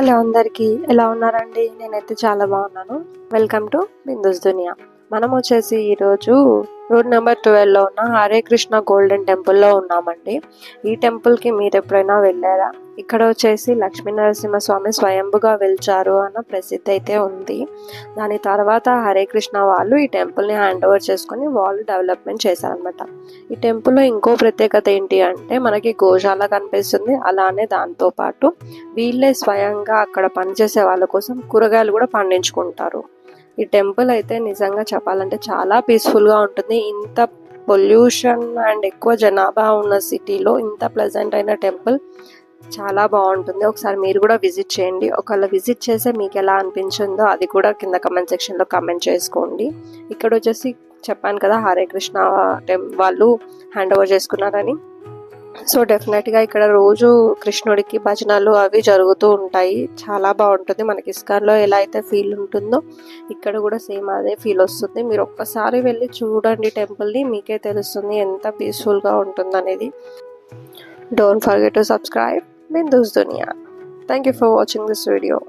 Hello అందరికీ, ఎలా ఉన్నారండి? నేనైతే చాలా బాగున్నాను. వెల్కమ్ టు బిందుస్ దునియా. మనం వచ్చేసి ఈరోజు రోడ్ నెంబర్ 12లో ఉన్న హరే కృష్ణ గోల్డెన్ టెంపుల్లో ఉన్నామండి. ఈ టెంపుల్కి మీరు ఎప్పుడైనా వెళ్ళారా? ఇక్కడ వచ్చేసి లక్ష్మీ నరసింహస్వామి స్వయంభుగా వెలిచారు అన్న ప్రసిద్ధి అయితే ఉంది. దాని తర్వాత హరే కృష్ణ వాళ్ళు ఈ టెంపుల్ని హ్యాండ్ ఓవర్ చేసుకొని వాళ్ళు డెవలప్మెంట్ చేశారనమాట. ఈ టెంపుల్లో ఇంకో ప్రత్యేకత ఏంటి అంటే మనకి గోశాల కనిపిస్తుంది. అలానే దాంతోపాటు వీళ్ళే స్వయంగా అక్కడ పనిచేసే వాళ్ళ కోసం కూరగాయలు కూడా పండించుకుంటారు. ఈ టెంపుల్ అయితే నిజంగా చెప్పాలంటే చాలా పీస్ఫుల్గా ఉంటుంది. ఇంత పొల్యూషన్ అండ్ ఎక్కువ జనాభా ఉన్న సిటీలో ఇంత ప్లెజెంట్ అయిన టెంపుల్ చాలా బాగుంటుంది. ఒకసారి మీరు కూడా విజిట్ చేయండి. ఒకవేళ విజిట్ చేస్తే మీకు ఎలా అనిపించిందో అది కూడా కింద కమెంట్ సెక్షన్లో కమెంట్ చేసుకోండి. ఇక్కడ వచ్చేసి చెప్పాను కదా, హరే కృష్ణ వాళ్ళు హ్యాండ్ ఓవర్ చేసుకున్నారని. సో డెఫినెట్గా ఇక్కడ రోజు కృష్ణుడికి భజనలు అవి జరుగుతూ ఉంటాయి. చాలా బాగుంటుంది. మనకి ఇస్కాన్లో ఎలా అయితే ఫీల్ ఉంటుందో ఇక్కడ కూడా సేమ్ అదే ఫీల్ వస్తుంది. మీరు ఒక్కసారి వెళ్ళి చూడండి టెంపుల్ని, మీకే తెలుస్తుంది ఎంత పీస్ఫుల్గా ఉంటుందనేది. Don't forget to subscribe Bindu's Duniya. Thank you for watching this video.